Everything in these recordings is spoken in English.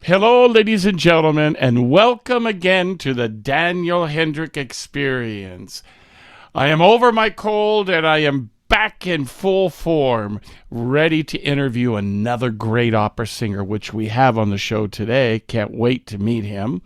Hello, ladies and gentlemen, and welcome again to the Daniel Hendrick Experience. I am over my cold and I am back in full form, ready to interview another great opera singer, which we have on the show today. Can't wait to meet him.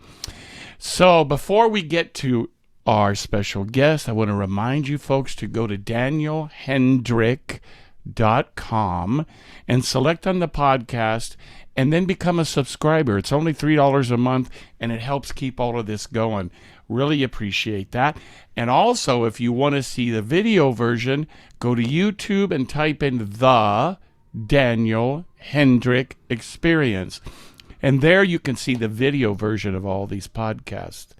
So, before we get to our special guest, I want to remind you folks to go to danielhendrick.com and select on the podcast and then become a subscriber. It's only $3 a month and it helps keep all of this going. Really appreciate that. And also, if you want to see the video version, go to YouTube and type in the Daniel Hendrick Experience. And there you can see the video version of all these podcasts.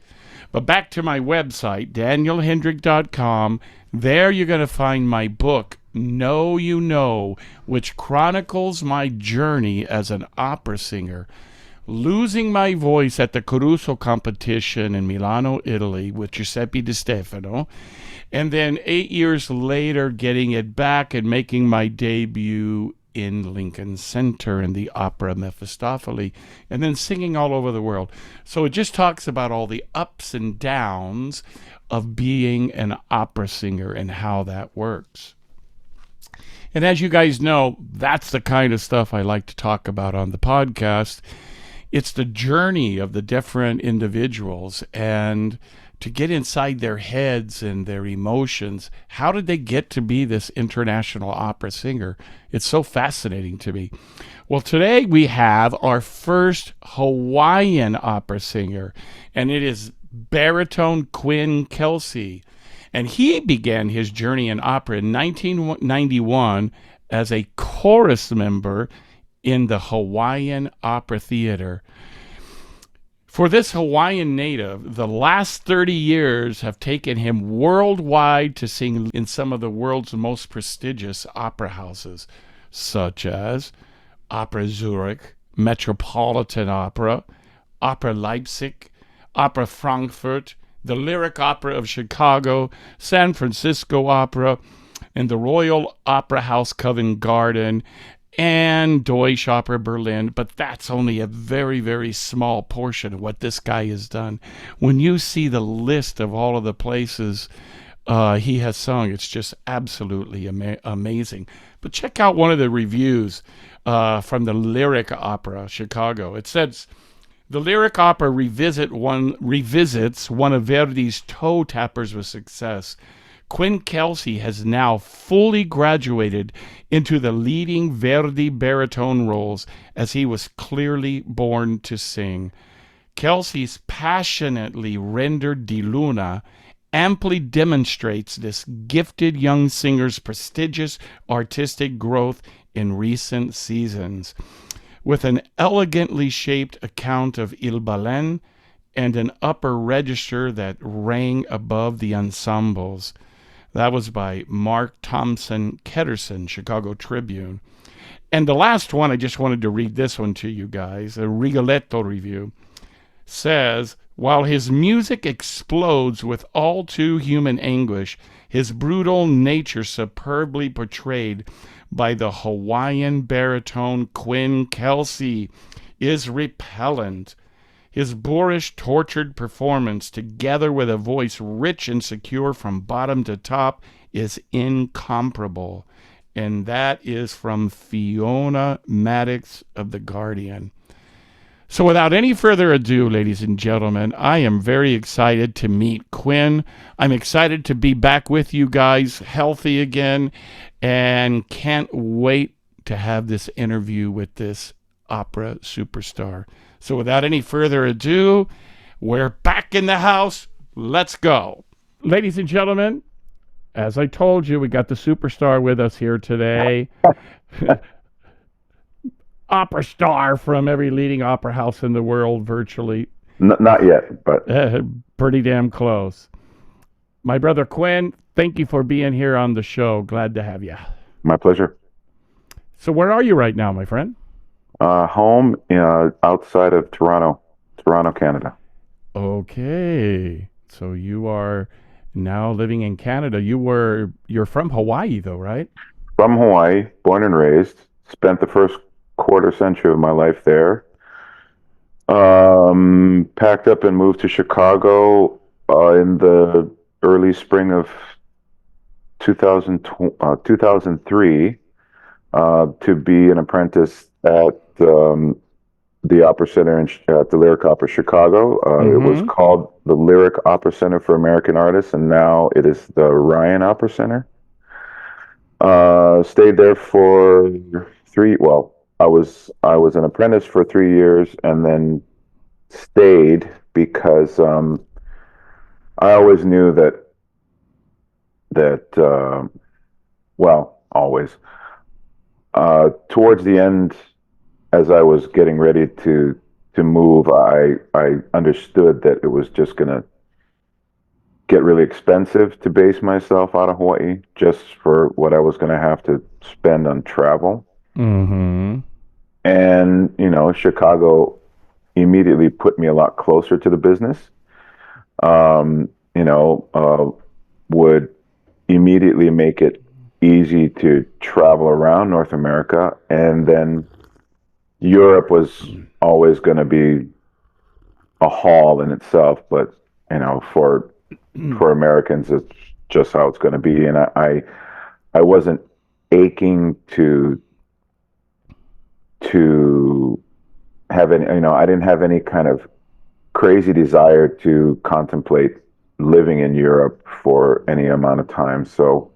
But back to my website, danielhendrick.com. There you're going to find my book, Know You Know, which chronicles my journey as an opera singer, losing my voice at the Caruso competition in Milano, Italy, with Giuseppe Di Stefano, and then 8 years later getting it back and making my debut in Lincoln Center in the opera Mephistopheles, and then singing all over the world. So it just talks about all the ups and downs of being an opera singer and how that works. And as you guys know, that's the kind of stuff I like to talk about on the podcast. It's the journey of the different individuals and to get inside their heads and their emotions. How did they get to be this international opera singer? It's so fascinating to me. Well, today we have our first Hawaiian opera singer, and it is baritone Quinn Kelsey. And he began his journey in opera in 1991 as a chorus member in the Hawaiian Opera Theater. For this Hawaiian native, the last 30 years have taken him worldwide to sing in some of the world's most prestigious opera houses, such as Opera Zurich, Metropolitan Opera, Opera Leipzig, Opera Frankfurt, the Lyric Opera of Chicago, San Francisco Opera, and the Royal Opera House Covent Garden, and Deutsche Opera Berlin, but that's only a very, very small portion of what this guy has done. When you see the list of all of the places he has sung, it's just absolutely amazing. But check out one of the reviews from the Lyric Opera Chicago. It says, the Lyric Opera revisits one of Verdi's toe tappers with success. Quinn Kelsey has now fully graduated into the leading Verdi baritone roles as he was clearly born to sing. Kelsey's passionately rendered Di Luna amply demonstrates this gifted young singer's prestigious artistic growth in recent seasons. With an elegantly shaped account of Il Balen and an upper register that rang above the ensembles. That was by Mark Thompson Ketterson, Chicago Tribune. And the last one, I just wanted to read this one to you guys. A Rigoletto review says, while his music explodes with all too human anguish, his brutal nature superbly portrayed by the Hawaiian baritone Quinn Kelsey is repellent. His boorish, tortured performance, together with a voice rich and secure from bottom to top, is incomparable. And that is from Fiona Maddox of The Guardian. So without any further ado, ladies and gentlemen, I am very excited to meet Quinn. I'm excited to be back with you guys, healthy again, and can't wait to have this interview with this opera superstar. So without any further ado, we're back in the house. Let's go. Ladies and gentlemen, as I told you, we got the superstar with us here today. Opera star from every leading opera house in the world, virtually. Not yet, but pretty damn close. My brother Quinn, thank you for being here on the show. Glad to have you. My pleasure. So where are you right now, my friend? Home outside of Toronto, Canada. Okay. So you are now living in Canada. You're from Hawaii though, right? From Hawaii, born and raised. Spent the first quarter century of my life there. Packed up and moved to Chicago in the early spring of 2003 to be an apprentice at the Opera Center at the Lyric Opera Chicago. It was Mm-hmm. called the Lyric Opera Center for American Artists, and now it is the Ryan Opera Center. Stayed there for well, I was an apprentice for 3 years, and then stayed because I always knew that well, always towards the end, as I was getting ready to move, I understood that it was just gonna get really expensive to base myself out of Hawaii just for what I was gonna have to spend on travel. Mm-hmm. And Chicago immediately put me a lot closer to the business. Um, you know, would immediately make it easy to travel around North America, and then Europe was always going to be a haul in itself, but for Americans, it's just how it's going to be. And I wasn't aching to have any, I didn't have any kind of crazy desire to contemplate living in Europe for any amount of time. So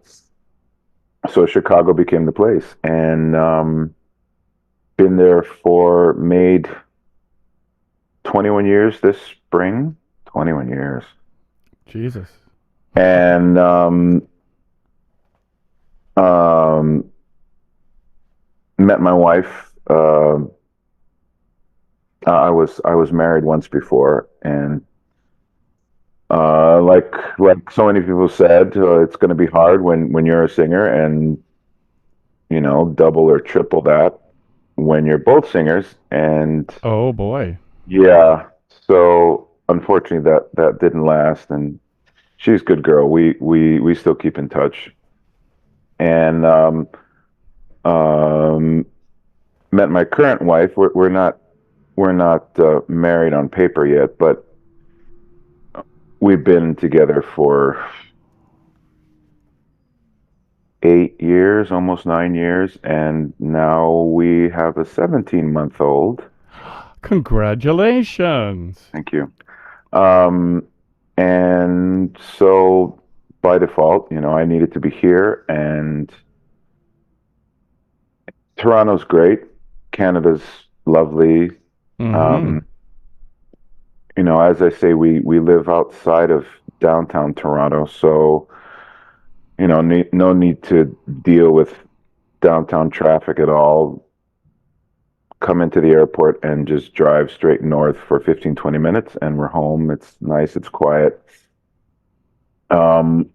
Chicago became the place, and been there for made 21 years this spring. 21 years. Jesus. And um, met my wife. I was married once before, and like so many people said, it's going to be hard when you're a singer, and double or triple that when you're both singers. And Oh boy. yeah, so unfortunately that didn't last. And she's a good girl. We still keep in touch. And um, met my current wife. We're not married on paper yet, but we've been together for 8 years, almost 9 years, and now we have a 17-month-old. Congratulations. Thank you. Um, and so by default, I needed to be here, and Toronto's great. Canada's lovely. Mm-hmm. Um, as I say, we live outside of downtown Toronto, so no need to deal with downtown traffic at all. Come into the airport and just drive straight north for 15-20 minutes, and we're home. It's nice, it's quiet. Um,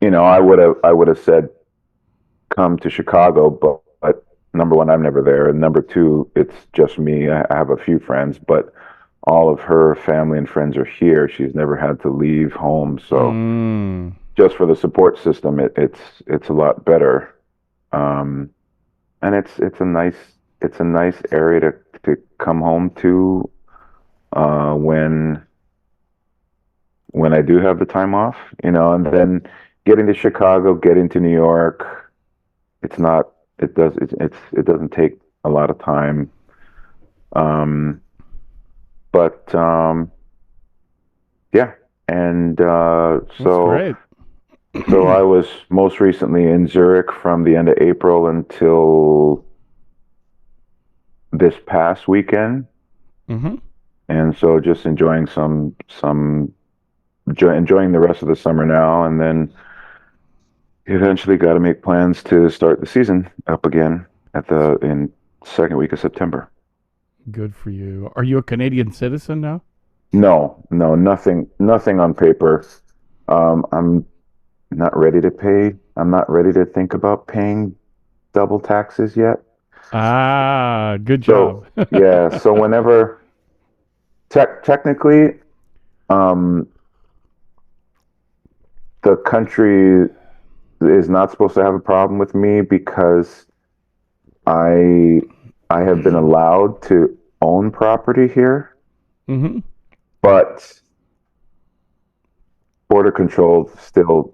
I would have said come to Chicago, but number one, I'm never there, and number two, it's just me. I have a few friends, but all of her family and friends are here. She's never had to leave home, so Mm. just for the support system, it's a lot better. Um, and it's a nice area to come home to when I do have the time off. And then getting to Chicago, getting to New York, it's not it doesn't take a lot of time. Um, but yeah, and That's great. so I was most recently in Zurich from the end of April until this past weekend, Mm-hmm. and so just enjoying the rest of the summer now, and then eventually got to make plans to start the season up again in second week of September. Good for you. Are you a Canadian citizen now? No, no, nothing on paper. I'm not ready to pay. I'm not ready to think about paying double taxes yet. Ah, good job. So yeah, so whenever technically, um, the country is not supposed to have a problem with me because I I have been allowed to own property here. Mm-hmm. but border control still,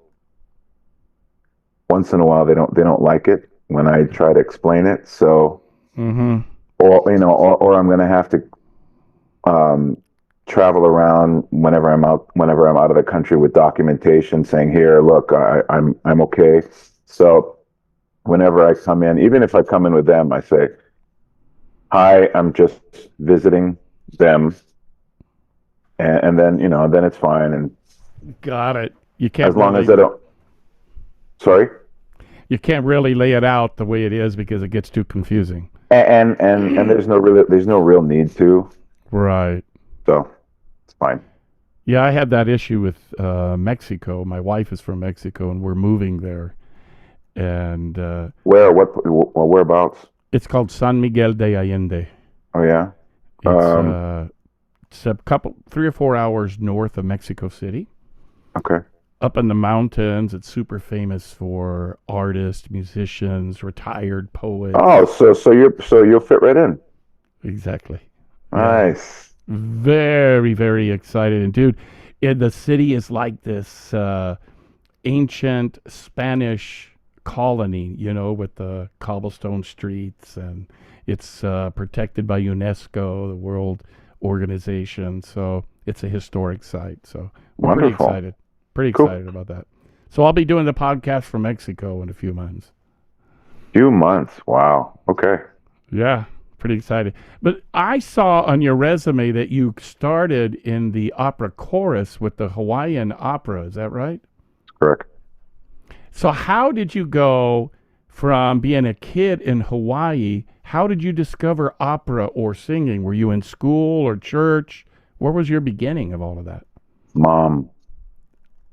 once in a while, they don't like it when I try to explain it. So, Mm-hmm. or I'm going to have to um, travel around whenever I'm out of the country with documentation saying, here, look, I'm okay. So whenever I come in, even if I come in with them, I say, hi, I'm just visiting them, and then then it's fine. And Got it. You can't as long as really I don't, sorry, you can't really lay it out the way it is because it gets too confusing. and there's no real need to, Right. so it's fine. Yeah, I had that issue with Mexico. My wife is from Mexico, and we're moving there, and Whereabouts? it's called San Miguel de Allende. Oh yeah. It's it's a couple, 3 or 4 hours north of Mexico City, Okay. up in the mountains. It's super famous for artists, musicians, retired Oh, poets. so you'll fit right in. Exactly. Yeah. Nice. Very, very excited. And dude, the city is like this ancient Spanish colony, with the cobblestone streets, and it's protected by UNESCO, the World Organization. So it's a historic site. So we're Wonderful. pretty Cool. excited about that. So I'll be doing the podcast from Mexico in a few months. Few months. Wow. Okay. Yeah, pretty excited. But I saw on your resume that you started in the opera chorus with the Hawaiian opera. Is that right? Correct. So how did you go from being a kid in Hawaii? How did you discover opera or singing? Were you in school or church? Where was your beginning of all of that? Mom.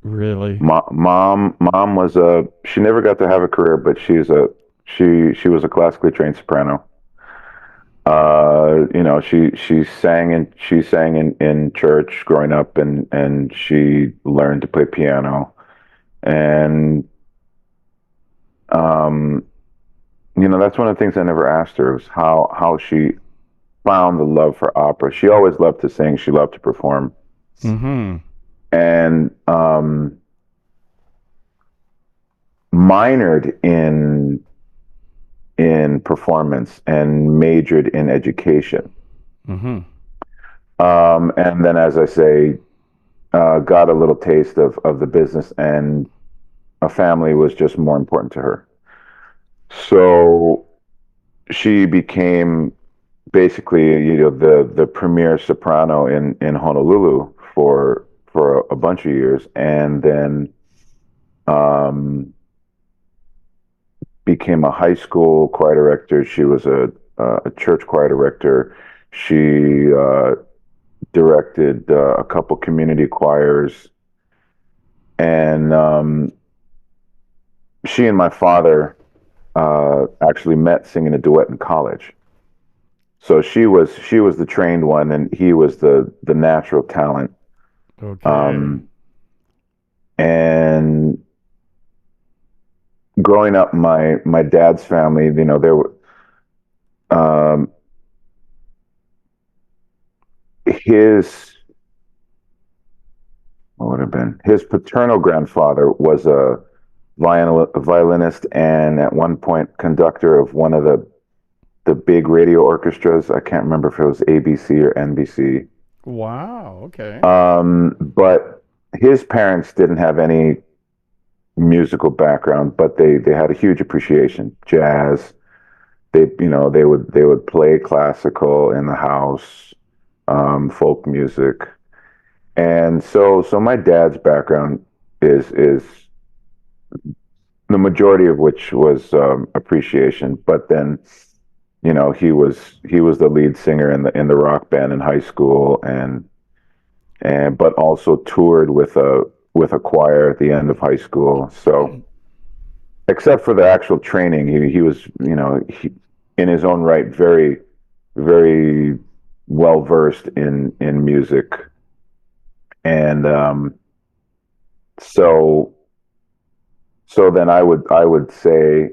Really? Mom was she never got to have a career, but she was a classically trained soprano. She sang in church growing up, and she learned to play piano. And um, that's one of the things I never asked her, was how she found the love for opera. She always loved to sing. She loved to perform, Mm-hmm. and minored in performance and majored in education. Mm-hmm. And then, as I say, got a little taste of the business, and a family was just more important to her. So she became basically, the premier soprano in Honolulu for a bunch of years, and then um, became a high school choir director. She was a church choir director. She directed a couple community choirs, and she and my father actually met singing a duet in college. So she was the trained one, and he was the natural talent. Okay. Um, and growing up, my dad's family, there were um, his what would have been his paternal grandfather was a violinist, and at one point conductor of one of the big radio orchestras. I can't remember if it was ABC or NBC. Wow. Okay. But his parents didn't have any musical background, but they had a huge appreciation jazz. They would play classical in the house, folk music, and so my dad's background is the majority of which was appreciation. But then, he was the lead singer in the rock band in high school, and but also toured with a choir at the end of high school. So, except for the actual training, he was, in his own right, very, very well versed in music. And so so then I would say,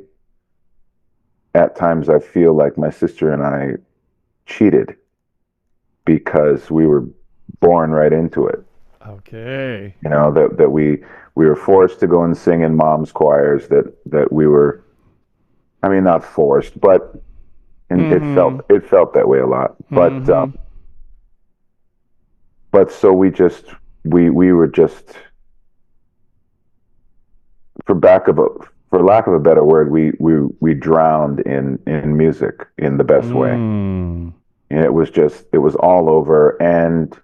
at times I feel like my sister and I cheated, because we were born right into it. Okay. You know, that we were forced to go and sing in mom's choirs, that we were, I mean, not forced, but and Mm-hmm. it felt that way a lot. Mm-hmm. But so we were just, for back of a for lack of a better word, we drowned in music in the best way. Mm. And it was all over, and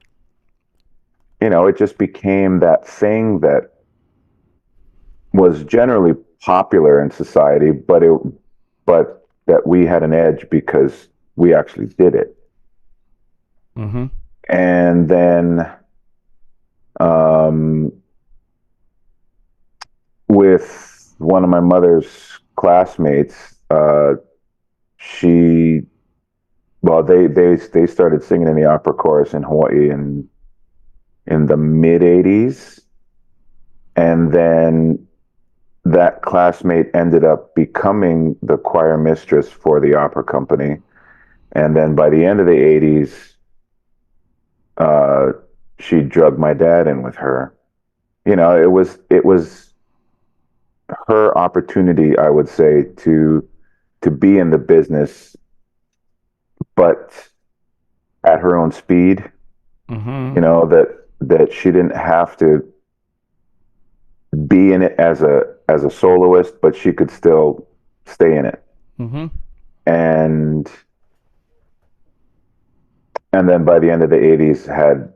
it just became that thing that was generally popular in society, but that we had an edge because we actually did it. Mm-hmm. And then um, with one of my mother's classmates, she well they started singing in the opera chorus in Hawaii in the mid '80s, and then that classmate ended up becoming the choir mistress for the opera company. And then by the end of the '80s, uh, she drugged my dad in with her. It was her opportunity, I would say, to be in the business, but at her own speed. Mm-hmm. That she didn't have to be in it as a soloist, but she could still stay in it. Mm-hmm. And and then by the end of the '80s, had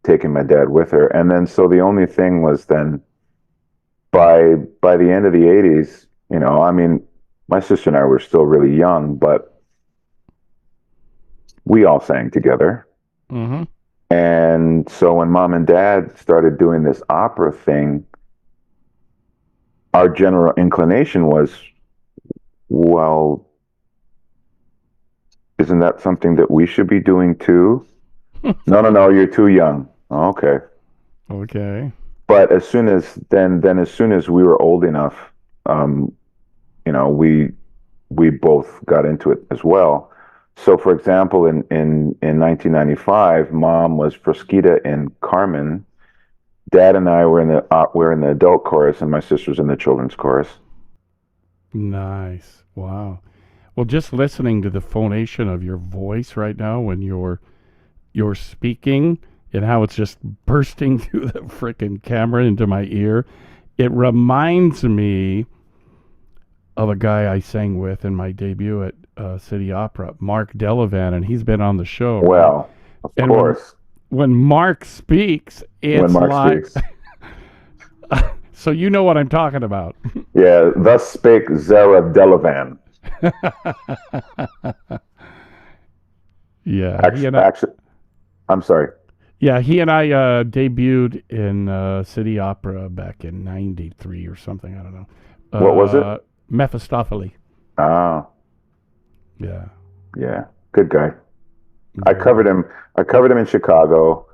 taken my dad with her. And then so the only thing was then by the end of the '80s, I mean, my sister and I were still really young, but we all sang together. Mm-hmm. And so when mom and dad started doing this opera thing, our general inclination was, well, isn't that something that we should be doing too? No, no, no, you're too young. Okay. Okay. But as soon as we were old enough, um, we both got into it as well. So, for example, in 1995, mom was Frosquita in Carmen. Dad and I were in the adult chorus, and my sister's in the children's chorus. Nice. Wow. Well, just listening to the phonation of your voice right now when you're speaking and how it's just bursting through the freaking camera into my ear, it reminds me of a guy I sang with in my debut at City Opera, Mark Delavan, and he's been on the show, right? Well, of And course, when Mark speaks, when it's Mark like speaks, so you know what I'm talking about. yeah, thus spake Zara Delavan. Yeah, Actually, I'm sorry. he and I debuted in City Opera back in '93 or something. I don't know. What was it? Mephistopheles. Ah, Yeah, yeah, good guy. I very covered good. him. I covered him in Chicago.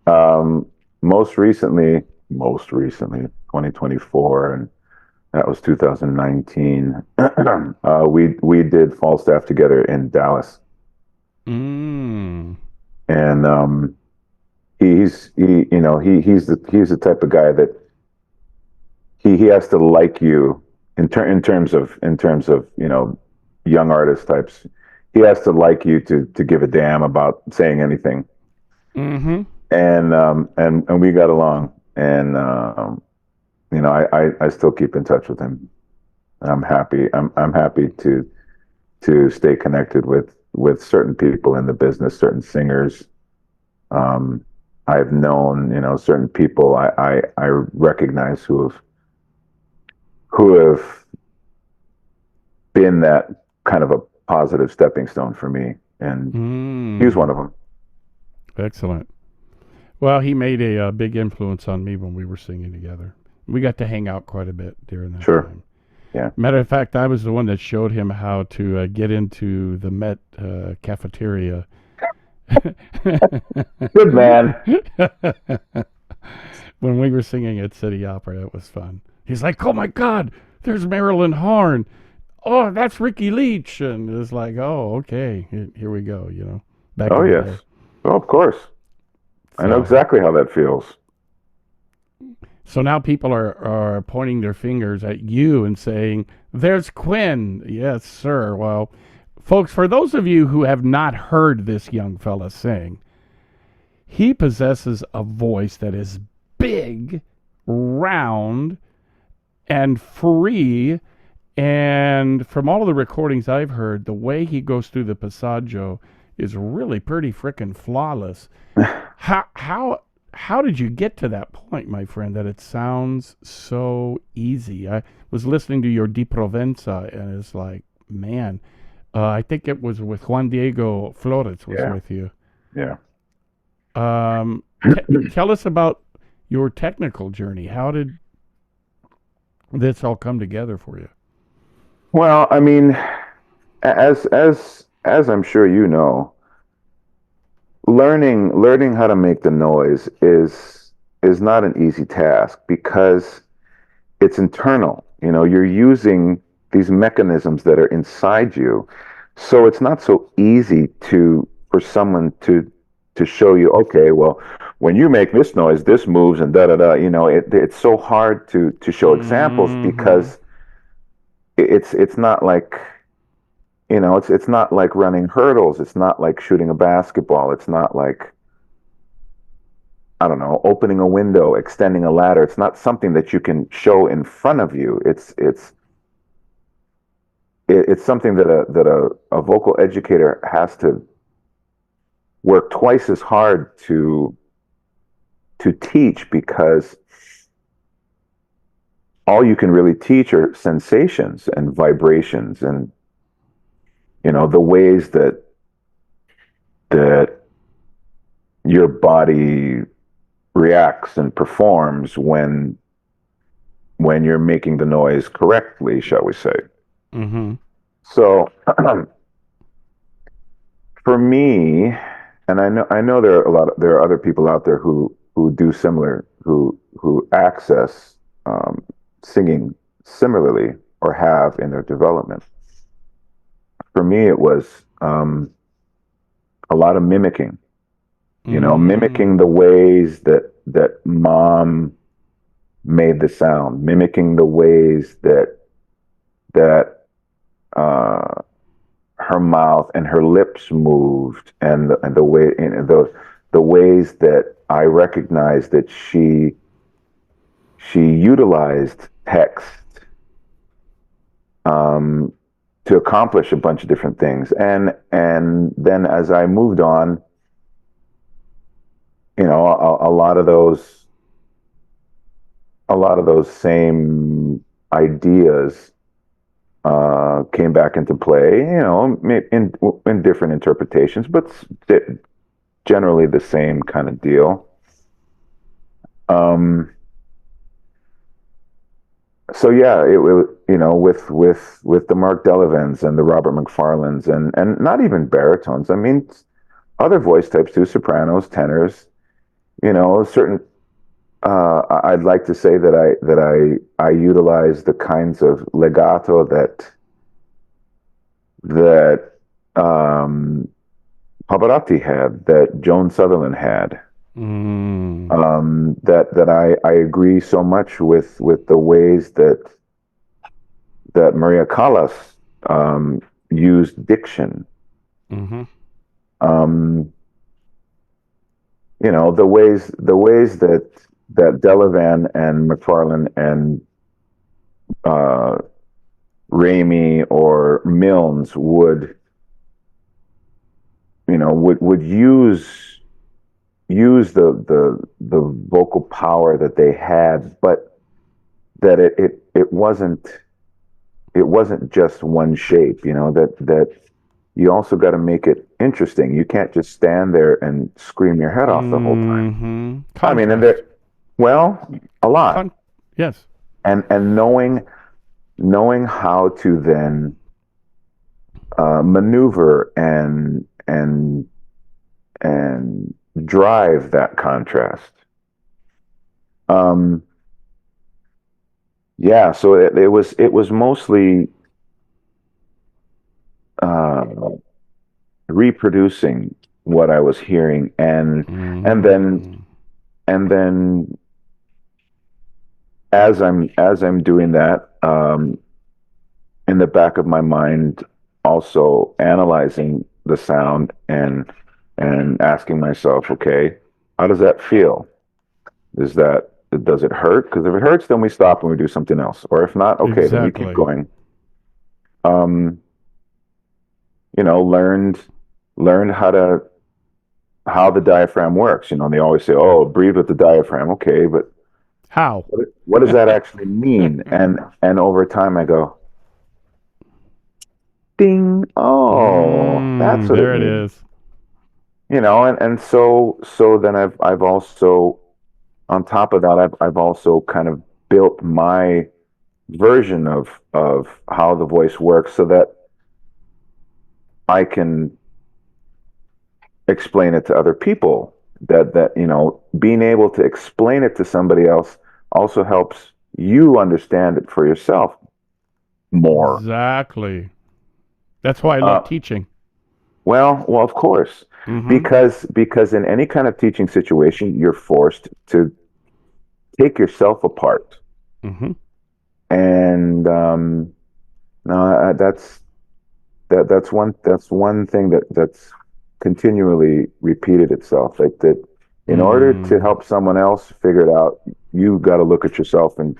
Um, most recently, 2024, and that was 2019. We did Falstaff together in Dallas, Mm. and he's the type of guy that he has to like you in terms of young artist types. He has to like you to give a damn about saying anything. Mm-hmm. And we got along, and I still keep in touch with him. I'm happy to stay connected with certain people in the business, certain singers. Um, I've known, certain people I recognize who have been that kind of a positive stepping stone for me, and he was one Mm. of them. Excellent. Well, he made a big influence on me when we were singing together. We got to hang out quite a bit during that Sure. time. Yeah. Matter of fact, I was the one that showed him how to get into the Met cafeteria. Good man. When we were singing at City Opera, it was fun. He's like, "Oh my God, there's Marilyn Horn. Oh, that's Ricky Leach," and it's like, "Oh, okay, here we go." Back Oh in the yes. day. Oh, of course. I know So, exactly how that feels. so now people are pointing their fingers at you and saying, "There's Quinn." Yes, sir. Well, folks, for those of you who have not heard this young fella sing, he possesses a voice that is big, round, and free. And from all of the recordings I've heard, the way he goes through the passaggio is really pretty freaking flawless. How did you get to that point, my friend, that it sounds so easy? I was listening to your Di Provenza, and it's like, man, I think it was with Juan Diego Flores was Yeah, with you. yeah. Tell us about your technical journey. How did this all come together for you? Well, I mean, as I'm sure you know, learning how to make the noise is not an easy task because it's internal. You know, you're using these mechanisms that are inside you. So it's not so easy to for someone to show you, okay, well, when you make this noise, this moves and da da da. You know, it's so hard to show examples Mm-hmm. because it's not like, you know, it's not like running hurdles. It's not like shooting a basketball. It's not like, I don't know, opening a window, extending a ladder. It's not something that you can show in front of you. It's something that a vocal educator has to work twice as hard to teach because all you can really teach are sensations and vibrations and, you know, the ways that your body reacts and performs when you're making the noise correctly, shall we say. Mm-hmm. So for me, and I know there are other people out there who do similar, who access singing similarly or have in their development. For me, it was a lot of mimicking. You know, Mm. mimicking the ways that mom made the sound, mimicking the ways that uh, her mouth and her lips moved, and the way, and the ways that I recognized that she utilized text um, to accomplish a bunch of different things, and then as I moved on, you know, a lot of those same ideas came back into play, you know, in different interpretations, but generally the same kind of deal. Um, so yeah, you know, with the Mark Delavans and the Robert McFarlanes and not even baritones. I mean, other voice types too, sopranos, tenors. You know, certain. I'd like to say that I utilize the kinds of legato that Pavarotti had, that Joan Sutherland had. Mm. That I agree so much with the ways that Maria Callas used diction. Mm-hmm. Um, you know, the ways that Delavan and McFarlane and uh, Ramey or Milnes would use the vocal power that they had, but that it wasn't just one shape. You know, that you also got to make it interesting. You can't just stand there and scream your head off the whole time. Mm-hmm. I mean, and Contrast. there, well, a lot, Yes. and knowing how to then maneuver and drive that contrast. Um, yeah, so it was mostly uh, reproducing what I was hearing, and then and then as I'm doing that, in the back of my mind, also analyzing the sound and asking myself, okay, how does that feel? Does it hurt? Because if it hurts, then we stop and we do something else. Or if not, okay, then we keep Exactly. going. Um, learned how the diaphragm works. They always say, "Oh, breathe with the diaphragm." Okay, but How? what does that actually mean? And over time, I go, "Ding! Oh, that's what it There it means." is. And so then I've also, on top of that, I've also kind of built my version of how the voice works so that I can explain it to other people. That being able to explain it to somebody else also helps you understand it for yourself more. Exactly. That's why I love Uh, teaching. well, of course, Mm-hmm. because in any kind of teaching situation, you're forced to take yourself apart, Mm-hmm. and no, that's one thing that's continually repeated itself. Like that, in order to Mm. help someone else figure it out, you got to look at yourself and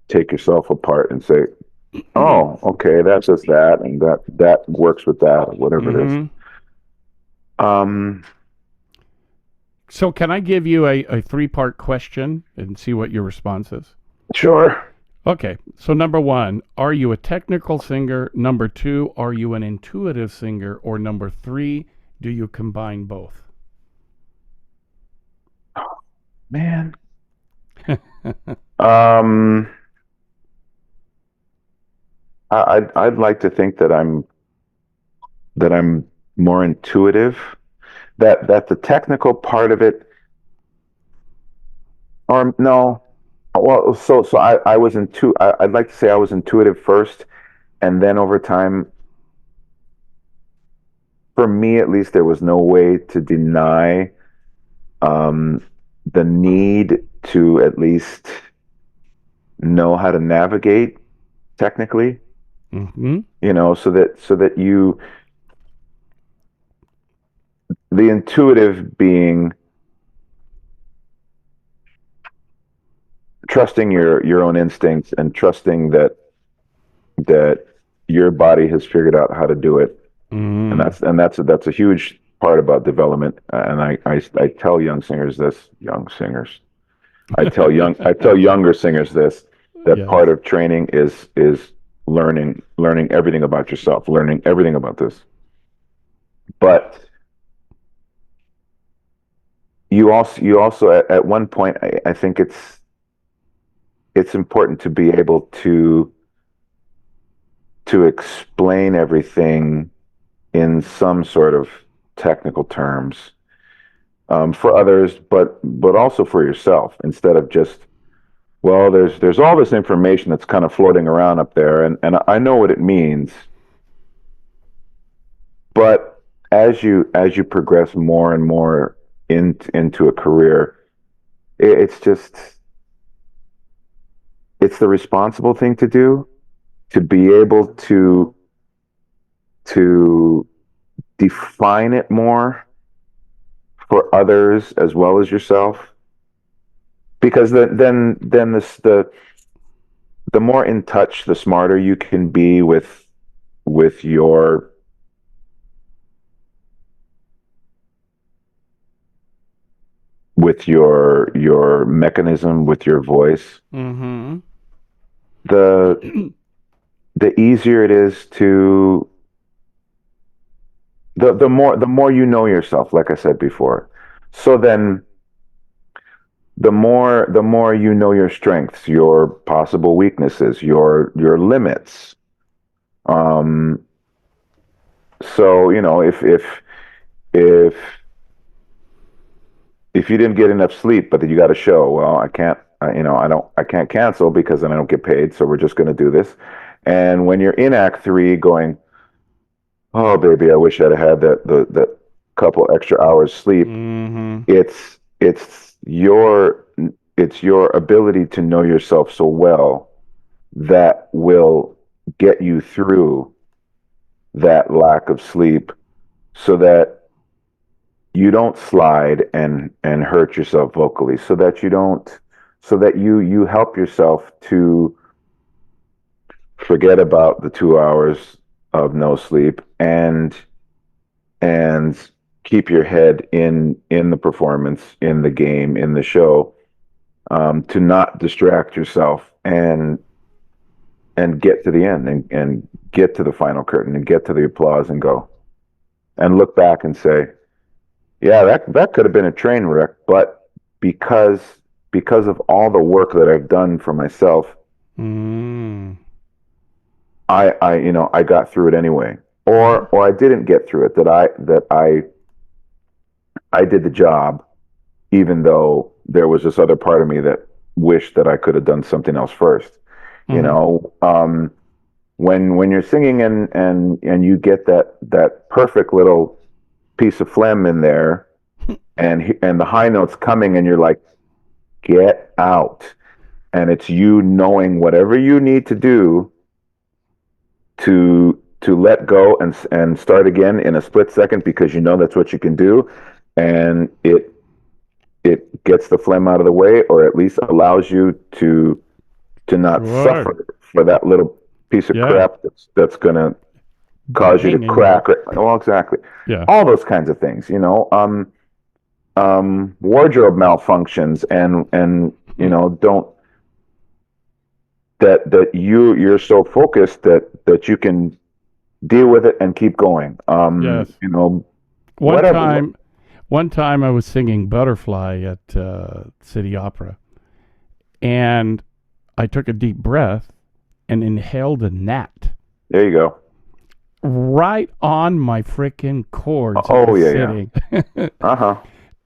take yourself apart and say, "Oh, okay, that's just that, and that works with that, or whatever it is." Mm-hmm. Um, So can I give you a three-part question and see what your response is? sure. Okay. So number one, are you a technical singer? Number two, are you an intuitive singer? Or number three, do you combine both? Man. Um, I'd like to think that I'm more intuitive. That the technical part of it, or no. Well, so I was I'd like to say I was intuitive first, and then over time, for me at least, there was no way to deny um, the need to at least know how to navigate technically. Mm-hmm. So that the intuitive being trusting your own instincts and trusting that your body has figured out how to do it, and Mm. that's a huge part about development. And I tell I tell younger singers this, that Yes. part of training is learning everything about yourself, learning everything about this. But you also at one point, I think it's important to be able to explain everything in some sort of technical terms, for others, but also for yourself, instead of just, well, there's all this information that's kind of floating around up there, and I know what it means, but as you progress more and more into a career, it's just, it's the responsible thing to do, to be able to define it more for others as well as yourself, because then the more in touch, the smarter you can be with your mechanism, with your voice, Mm-hmm. the the easier it is to, the more you know yourself, like I said before. So then the more you know your strengths, your possible weaknesses, your limits. Um, so if if you didn't get enough sleep, but you got a show, well, I can't cancel because then I don't get paid. So we're just going to do this. And when you're in Act 3, going, oh baby, I wish I'd have had that couple extra hours sleep. Mm-hmm. It's your ability to know yourself so well that will get you through that lack of sleep, so that you don't slide and hurt yourself vocally, so that you help yourself to forget about the 2 hours of no sleep, and keep your head in the performance, in the game, in the show, to not distract yourself, and get to the end, and get to the final curtain, and get to the applause, and go and look back and say, yeah, that could have been a train wreck, but because of all the work that I've done for myself, Mm. I got through it anyway, or I didn't get through it. I did the job, even though there was this other part of me that wished that I could have done something else first. You Mm-hmm. know, when you're singing, and you get that perfect little piece of phlegm in there, and the high notes coming, and you're like, get out, and it's you knowing whatever you need to do to let go, and start again in a split second, because you know that's what you can do, and it gets the phlegm out of the way, or at least allows you to not Sure. suffer for that little piece of Yeah. crap that's gonna cause you to Bang in your. crack. Well, exactly. Yeah. All those kinds of things, wardrobe malfunctions, and don't that you're so focused that you can deal with it and keep going. Yes. One Whatever. time, one time I was singing Butterfly at City Opera, and I took a deep breath and inhaled a gnat There you go. right on my freaking cords. I Oh was yeah, sitting. Uh-huh.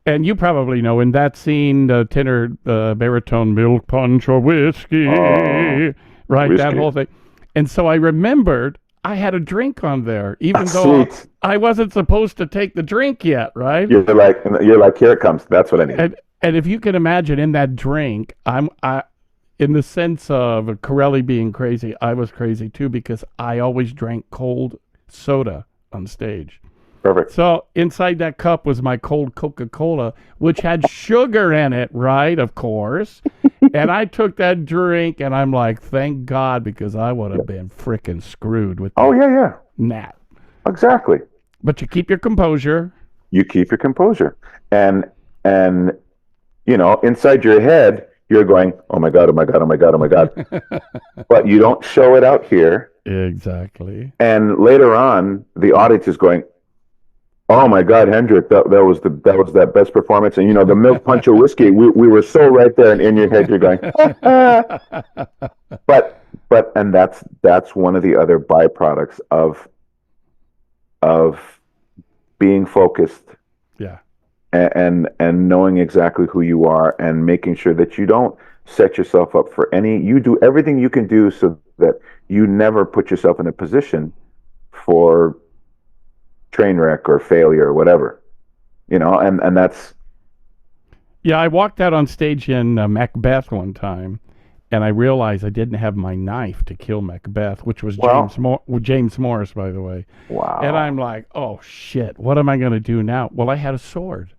And you probably know in that scene, the tenor, baritone, milk, punch, or whiskey, Oh, right? That whiskey. whole thing. And so I remembered I had a drink on there, even though Sweet. I wasn't supposed to take the drink yet, right? You're like, here it comes. That's what I need. And if you can imagine in that drink, in the sense of Corelli being crazy, I was crazy too because I always drank cold soda on stage. Perfect. So inside that cup was my cold Coca-Cola, which had sugar in it, right? Of course. And I took that drink, and I'm like, thank God, because I would have been freaking screwed with Oh that yeah, gnat. exactly. But you keep your composure. You keep your composure, and inside your head, you're going, oh my God, oh my God, oh my God, oh my God, but you don't show it out here. Exactly. And later on, the audience is going, oh my God, Hendrick, that was that best performance. And the milk punch of whiskey, we were so right there, and in your head you're going, but that's one of the other byproducts of being focused, Yeah. and knowing exactly who you are, and making sure that you don't set yourself up for you do everything you can do so that you never put yourself in a position for train wreck or failure or whatever, and that's. Yeah, I walked out on stage in Macbeth one time, and I realized I didn't have my knife to kill Macbeth, which was Well, James Morris, by the way. And wow. I'm like, oh shit, what am I going to do now? Well, I had a sword.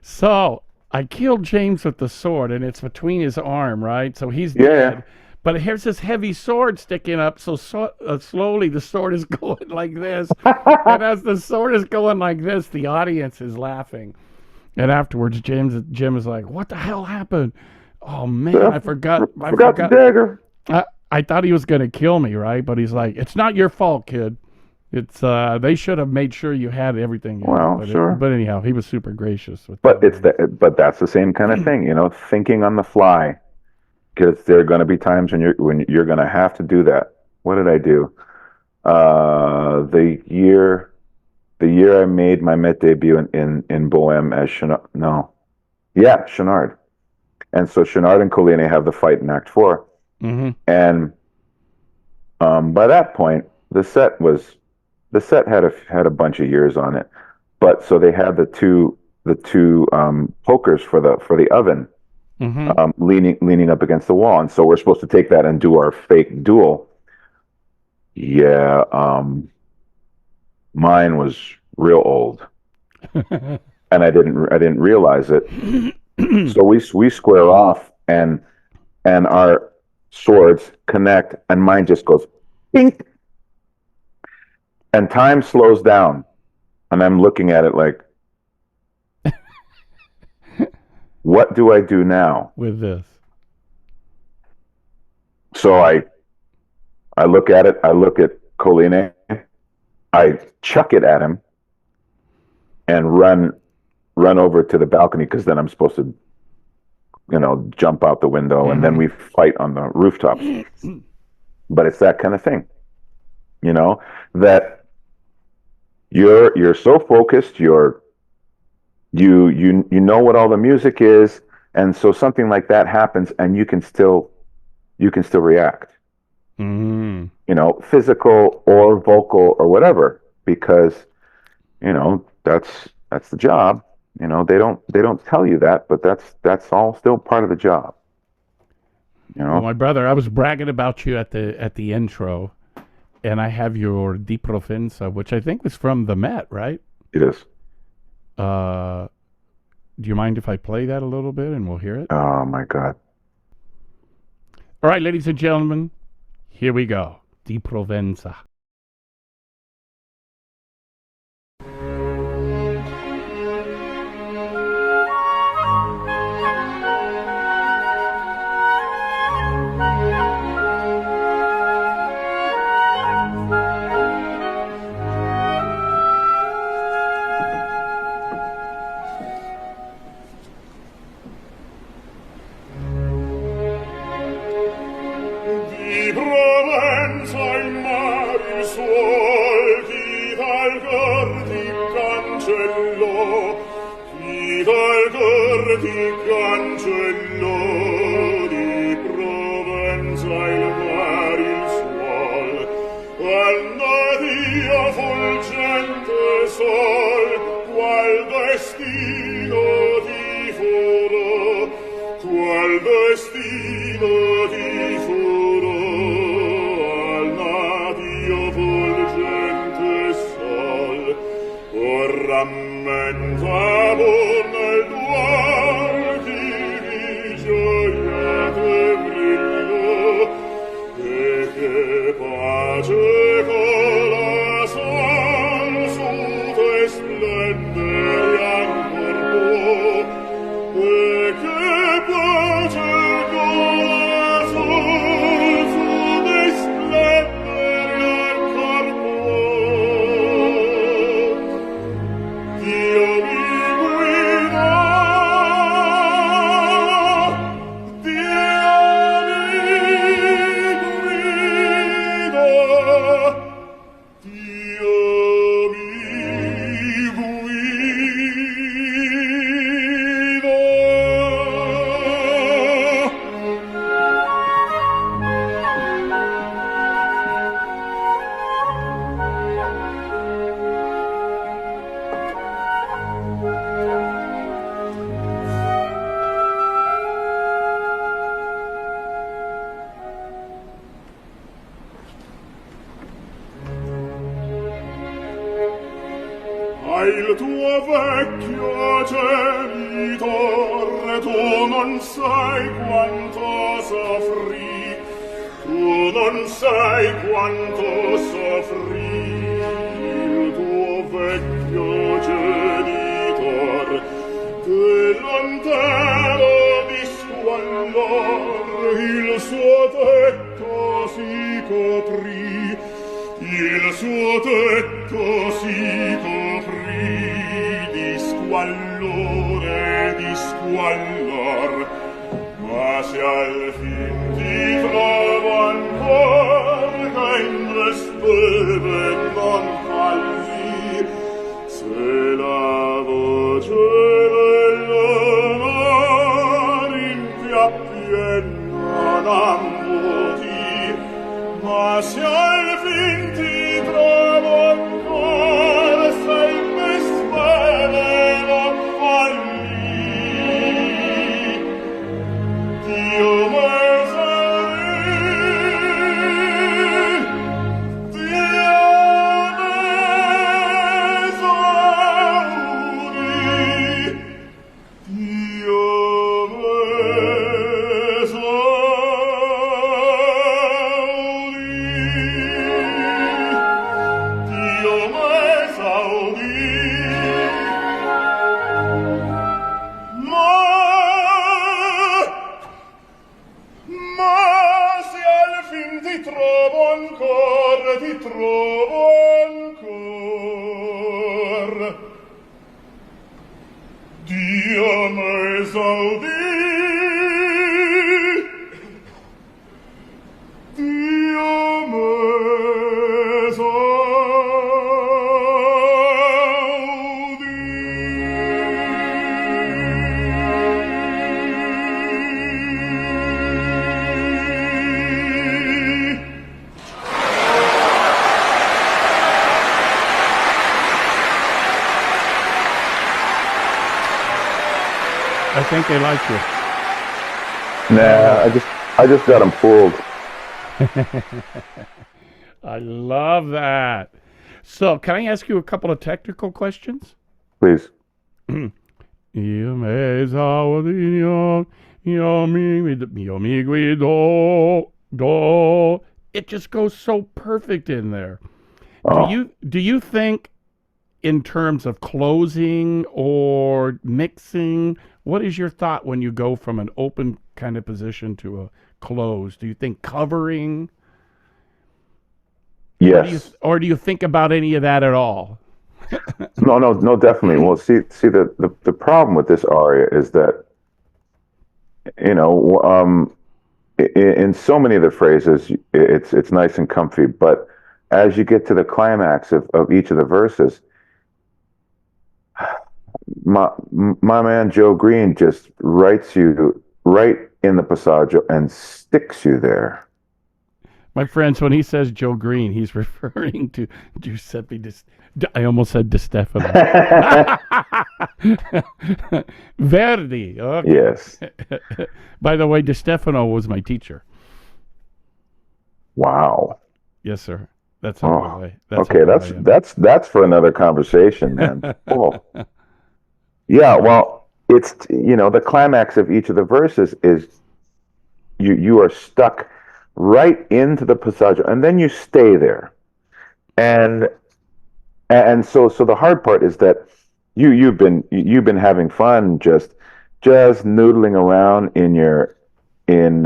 So I killed James with the sword, and it's between his arm, right? So he's Yeah, yeah. dead. But here's this heavy sword sticking up. So slowly the sword is going like this. And as the sword is going like this, the audience is laughing. And afterwards, Jim is like, what the hell happened? Oh, man, I forgot. I Forgot the forgot. dagger. I thought he was going to kill me, right? But he's like, it's not your fault, kid. It's they should have made sure you had everything. Well, sure. But anyhow, he was super gracious with But that. but that's the same kind of thing, thinking on the fly, because there are going to be times when you're going to have to do that. What did I do? The year I made my Met debut in Bohème as Chenard. No, yeah, Chenard. And so Chenard and Colline have the fight in Act 4, Mm-hmm. and by that point the set had a bunch of years on it. but so they had the two pokers for the oven, leaning up against the wall, and so we're supposed to take that and do our fake duel. Yeah, mine was real old, and I didn't realize it. So we square off, and our swords connect, and mine just goes pink, and time slows down, and I'm looking at it like, what do I do now with this? So I look at it. I look at Colline. I chuck it at him and run over to the balcony, because then I'm supposed to, jump out the window, and then we fight on the rooftops. But it's that kind of thing, that you're so focused, you know what all the music is, and so something like that happens, and you can still react. Physical or vocal or whatever, because that's the job. They don't tell you that, but that's all still part of the job. Well, my brother, I was bragging about you at the intro, and I have your Di Provenza, which I think was from the Met, right? It is. Do you mind if I play that a little bit and we'll hear it? Oh my God! All right, ladies and gentlemen, here we go. Di Provenza. Il tuo vecchio genitore, tu non sai quanto soffrì, tu non sai quanto soffrì. Il tuo vecchio genitore, che lontano di squallor, il suo tetto si coprì, il suo tetto si coprì di squallore, di squallor, ma se al fin ti trovo ancor che in respeve non falli, se la voce della marinfia piena n'ammuti, ma se al fin ti trovo ancor salve ti trovo ancor. Dio m'esaudì, Dio m'esaudì. I think they like you. Nah, I just got them fooled. I love that. So, can I ask you a couple of technical questions? Please. Io me esaudino, io mi guido, do. It just goes so perfect in there. Oh. Do you think in terms of closing or mixing, what is your thought when you go from an open kind of position to a close? Do you think covering? Yes. Or do you think about any of that at all? No, definitely. Well, see, the problem with this aria is that, in so many of the phrases, it's nice and comfy, but as you get to the climax of each of the verses, my man Joe Green just writes you right in the passaggio and sticks you there. My friends, when he says Joe Green, he's referring to Giuseppe I almost said Di Stefano. Verdi. Okay. Yes. By the way, Di Stefano was my teacher. Wow. Yes, sir. That's how Oh, I. okay, that's for another conversation, man. Oh. Yeah, well, it's the climax of each of the verses is you are stuck right into the passaggio, and then you stay there, and so the hard part is that you've been having fun just noodling around in your in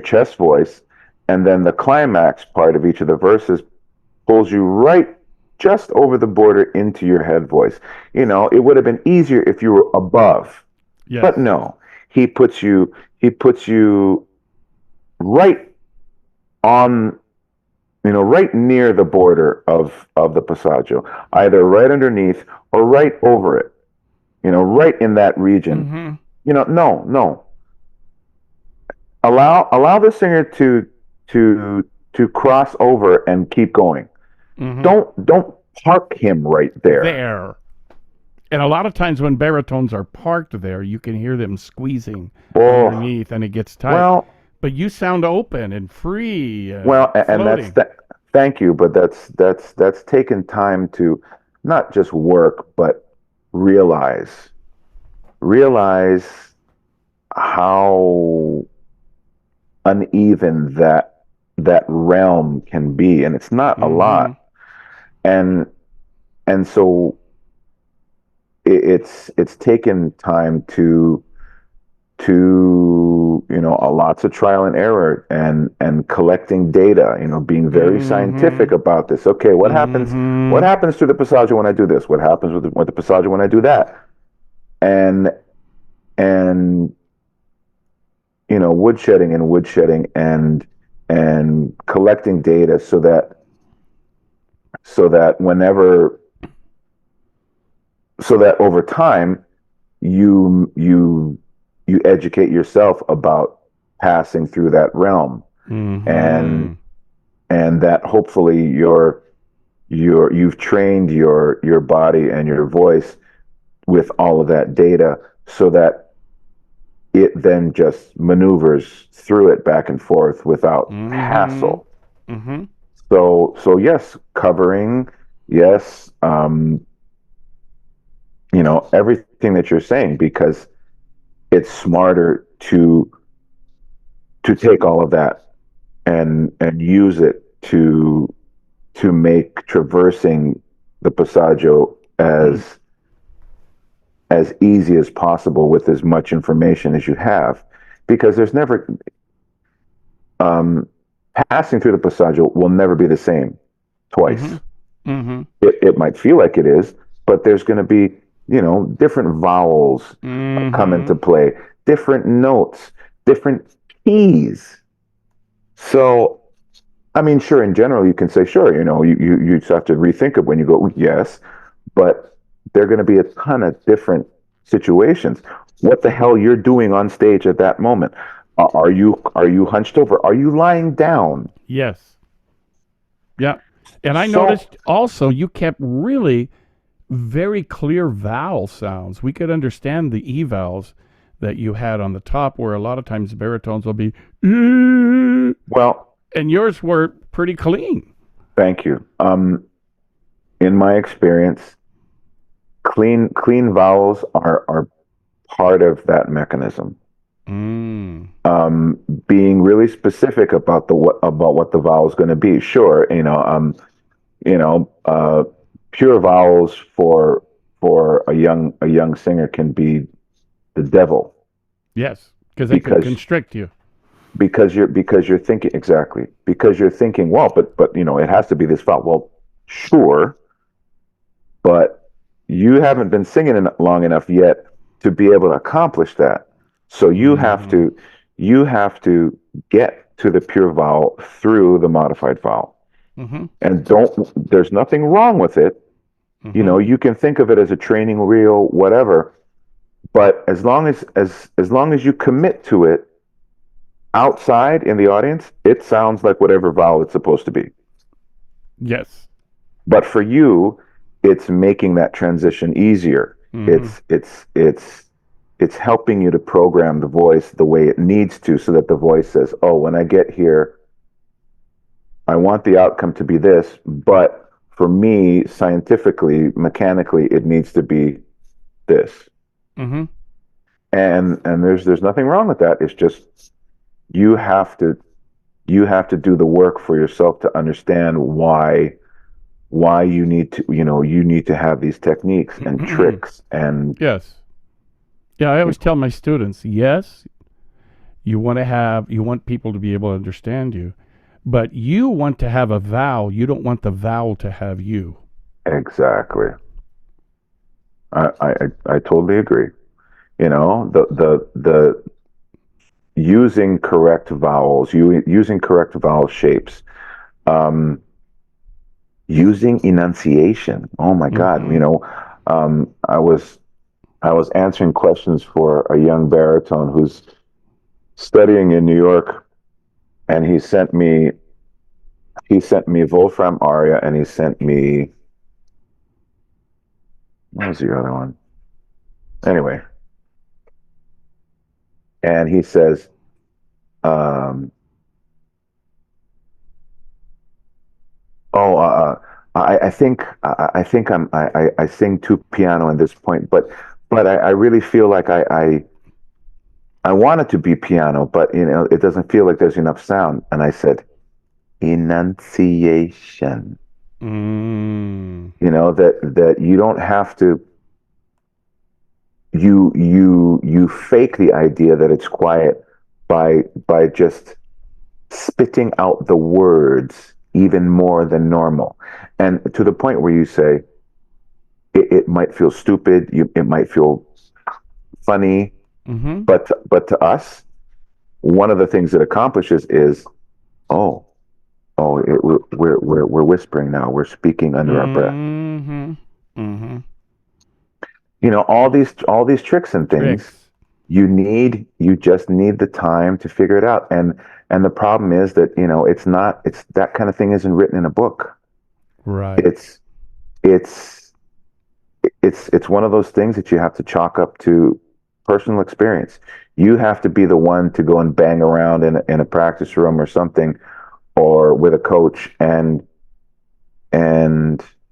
chest voice, and then the climax part of each of the verses pulls you right just over the border into your head voice. It would have been easier if you were above. Yes. But no, he puts you right on, right near the border of the passaggio, either right underneath or right over it, right in that region. Mm-hmm. No. Allow the singer to cross over and keep going. Mm-hmm. Don't park him right there. There. And a lot of times when baritones are parked there, you can hear them squeezing underneath, and it gets tight. Well, but you sound open and free. And floating. Thank you, but that's taken time to not just work, but realize how uneven that realm can be, and it's not a lot, and so it's taken time to lots of trial and error and collecting data, being very scientific about this. Okay, what happens to the passaggio when I do this? What happens with the passaggio when I do that? And woodshedding and collecting data so that over time you educate yourself about passing through that realm, and that hopefully you've trained your body and your voice with all of that data so that it then just maneuvers through it back and forth without hassle. So yes, covering, yes, everything that you're saying, because it's smarter to take all of that and use it to make traversing the passaggio as easy as possible with as much information as you have, because there's never um, passing through the passaggio will never be the same Mm-hmm. twice. Mm-hmm. It might feel like it is, but there's going to be, different vowels come Mm-hmm. into play, different notes, different keys. So, I mean, sure, in general, you can say, sure, you just have to rethink it when you go, yes, but there are going to be a ton of different situations. What the hell you're doing on stage at that moment? Are you hunched over? Are you lying down? Yes. Yeah. And I So, noticed also you kept really very clear vowel sounds. We could understand the E vowels that you had on the top, where a lot of times baritones will be, well, and yours were pretty clean. thank you. In my experience, clean vowels are part of that mechanism. Mm. Being really specific about what the vowel is going to be. Sure, you know, uh, pure vowels for a young singer can be the devil Yes, because they could because constrict you. you're thinking exactly because you're thinking, well, but it has to be this vowel. Well, sure, but you haven't been singing it long enough yet to be able to accomplish that. So Mm-hmm. you have to get to the pure vowel through the modified vowel. Mm-hmm. And there's nothing wrong with it. Mm-hmm. You can think of it as a training reel, whatever. But as long as you commit to it outside in the audience, it sounds like whatever vowel it's supposed to be. Yes. But for you, it's making that transition easier. Mm-hmm. It's helping you to program the voice the way it needs to, so that the voice says, "Oh, when I get here, I want the outcome to be this, but for me, scientifically, mechanically, it needs to be this." Mm-hmm. And there's nothing wrong with that. It's just you have to do the work for yourself to understand why you need to have these techniques and tricks and Yes. Yeah, I you always tell my students, yes, you want people to be able to understand you, but you want to have a vowel. You don't want the vowel to have you. exactly. I totally agree. The using correct vowels, using correct vowel shapes, um, using enunciation. Oh my God, Mm-hmm. I was answering questions for a young baritone who's studying in New York, and he sent me Wolfram aria, and he sent me, what was the other one? Anyway, and he says, um, "Oh, I think I sing too piano at this point, but I really feel like I want it to be piano, but it doesn't feel like there's enough sound." And I said, enunciation. Mm. That you don't have to. You fake the idea that it's quiet by just spitting out the words even more than normal, and to the point where you say it might feel stupid, it might feel funny, Mm-hmm. but to us, one of the things it accomplishes is, oh, we're whispering now, we're speaking under our breath. Mm-hmm. Mm-hmm. All these tricks and things, Tricks. you just need the time to figure it out. And the problem is that it's that kind of thing isn't written in a book. Right. It's it's it's it's one of those things that you have to chalk up to personal experience. You have to be the one to go and bang around in a practice room or something, or with a coach, and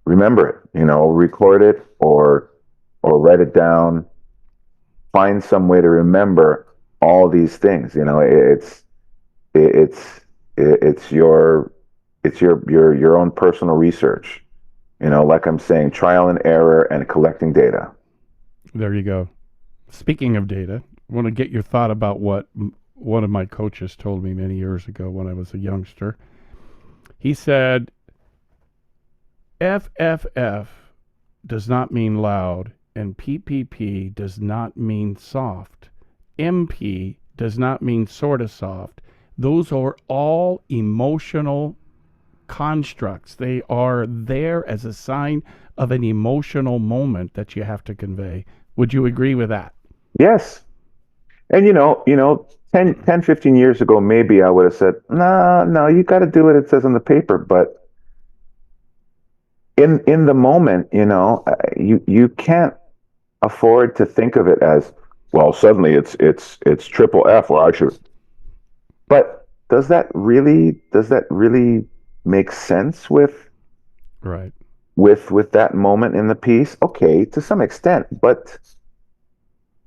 remember it, record it, or write it down. Find some way to remember all these things. It's it's your own personal research. Like I'm saying, trial and error and collecting data. There you go. Speaking of data, I want to get your thought about what one of my coaches told me many years ago when I was a youngster. He said, FFF does not mean loud, and PPP does not mean soft. MP does not mean sort of soft. Those are all emotional constructs. They are there as a sign of an emotional moment that you have to convey. Would you agree with that? Yes. And 10, 15 years ago, maybe I would have said, no, you got to do what it says on the paper. But in the moment, you can't afford to think of it as, well, suddenly it's triple F, or I should. But does that really make sense Right. with that moment in the piece? Okay, to some extent, but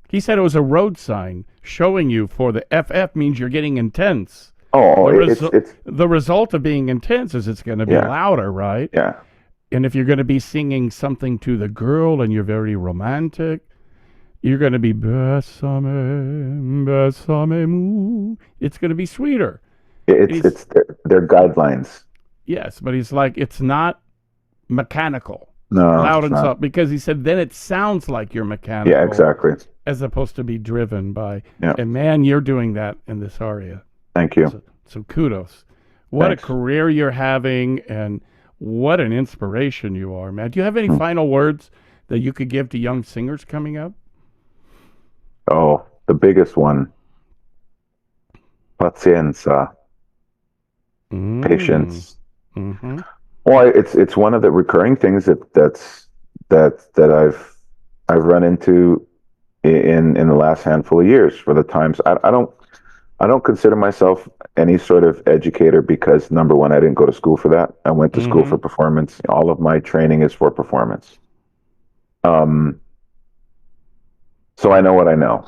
He said it was a road sign showing you for the FF means you're getting intense. oh, The result of being intense is it's going to be Yeah. louder, right? yeah. And if you're going to be singing something to the girl and you're very romantic, you're going to be Besame, besame mu. It's going to be sweeter. It's their guidelines. Yes, but he's like, it's not mechanical, No, loud it's and not. soft, because he said then it sounds like you're mechanical. Yeah, exactly. As opposed to be driven by. Yeah. And man, you're doing that in this aria. Thank you. So kudos. What Thanks. a career you're having, and what an inspiration you are, man. Do you have any final words that you could give to young singers coming up? Oh, the biggest one. Pazienza. Patience. Mm-hmm. Well, it's one of the recurring things that I've run into in the last handful of years. For the times I don't consider myself any sort of educator because, number one, I didn't go to school for that. I went to school for performance. All of my training is for performance. So I know what I know.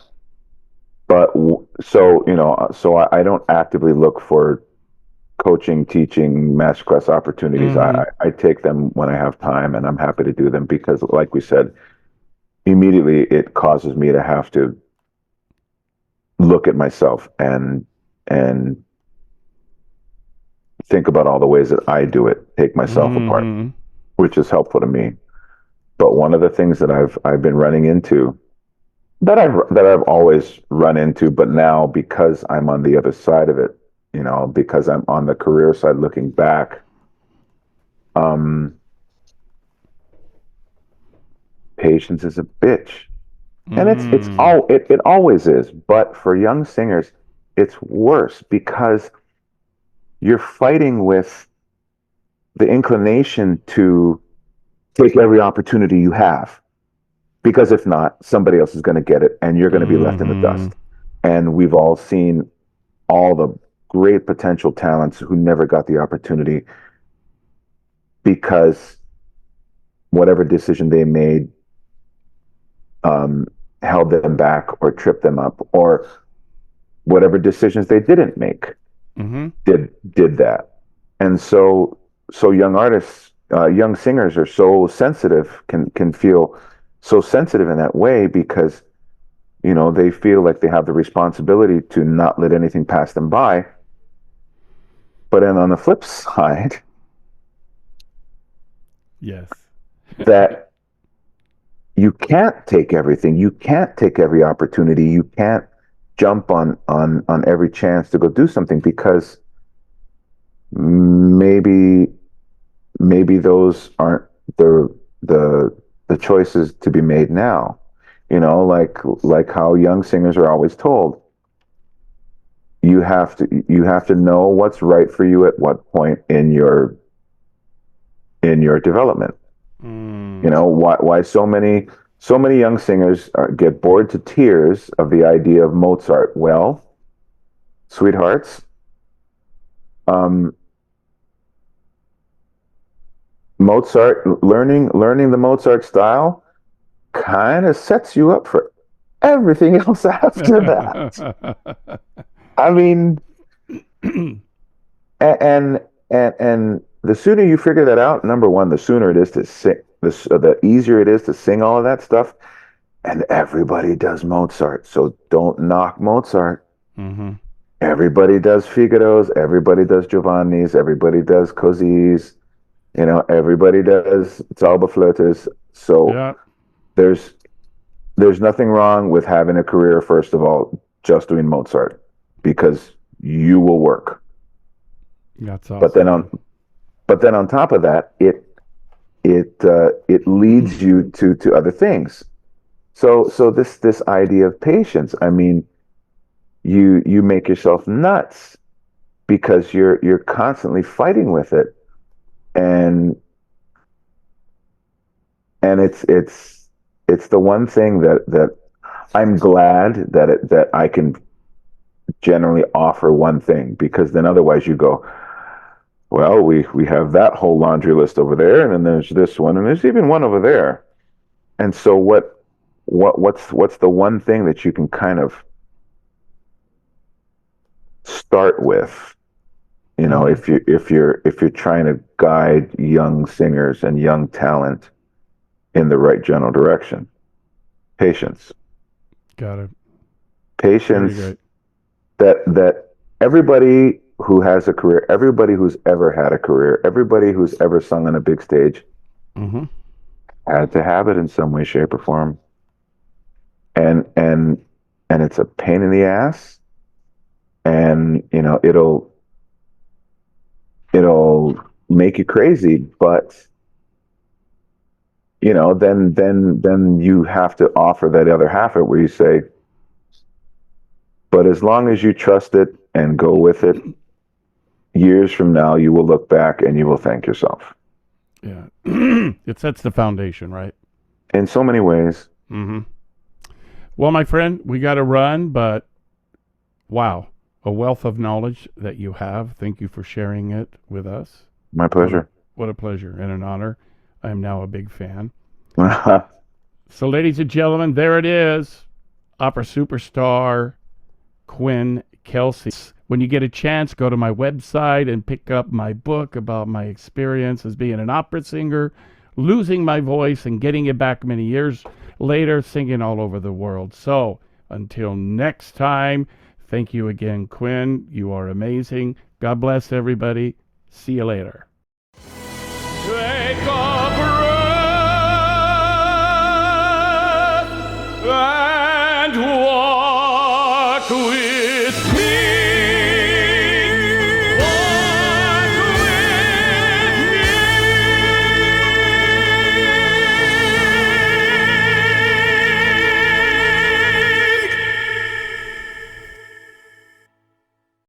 But so I don't actively look for coaching, teaching, masterclass opportunities. I take them when I have time, and I'm happy to do them because, like we said, immediately it causes me to have to look at myself and think about all the ways that I do it, take myself apart, which is helpful to me. But one of the things that I've been running into, that I've always run into, but now because I'm on the other side of it, because I'm on the career side looking back, patience is a bitch. And it always is, but for young singers, it's worse because you're fighting with the inclination to take every opportunity you have, because if not, somebody else is going to get it, and you're going to be left in the dust. And we've all seen all the great potential talents who never got the opportunity because whatever decision they made held them back or tripped them up, or whatever decisions they didn't make did that. And so young artists, young singers are so sensitive, can feel so sensitive in that way because they feel like they have the responsibility to not let anything pass them by. But then on the flip side, yes, that you can't take everything. You can't take every opportunity. You can't jump on every chance to go do something because maybe those aren't the choices to be made now. Like how young singers are always told, you have to know what's right for you at what point in your development. Why so many young singers get bored to tears of the idea of Mozart. Well, sweethearts, Mozart, learning the Mozart style kind of sets you up for everything else after that. I mean, and the sooner you figure that out, number one, the sooner it is to sing, the easier it is to sing all of that stuff. And everybody does Mozart, so don't knock Mozart. everybody does Figaro's, everybody does Giovanni's, everybody does Così's, everybody does Zauberflötes. So Yeah. there's there's nothing wrong with having a career, first of all, just doing Mozart, because you will work. That's But awesome. then on top of that, it leads you to other things. So this idea of patience, I mean, you make yourself nuts because you're constantly fighting with it, and it's the one thing that I'm glad that I can generally offer one thing, because then otherwise you go, well, we have that whole laundry list over there, and then there's this one, and there's even one over there. And so what's the one thing that you can kind of start with? If you're trying to guide young singers and young talent in the right general direction, patience. Got it. Very Patience. great. That everybody who has a career, everybody who's ever had a career, everybody who's ever sung on a big stage Mm-hmm. had to have it in some way, shape, or form. And it's a pain in the ass, and it'll make you crazy, but then you have to offer that other half of it, where you say, but as long as you trust it and go with it, years from now you will look back and you will thank yourself. Yeah. It sets the foundation, right? In so many ways. Mm-hmm. Well, my friend, we got to run, but wow, a wealth of knowledge that you have. Thank you for sharing it with us. My pleasure. What a pleasure and an honor. I am now a big fan. So, ladies and gentlemen, there it is. Opera superstar Quinn Kelsey. When you get a chance, go to my website and pick up my book about my experience as being an opera singer, losing my voice and getting it back many years later, singing all over the world. So, until next time, thank you again, Quinn. You are amazing. God bless everybody. See you later.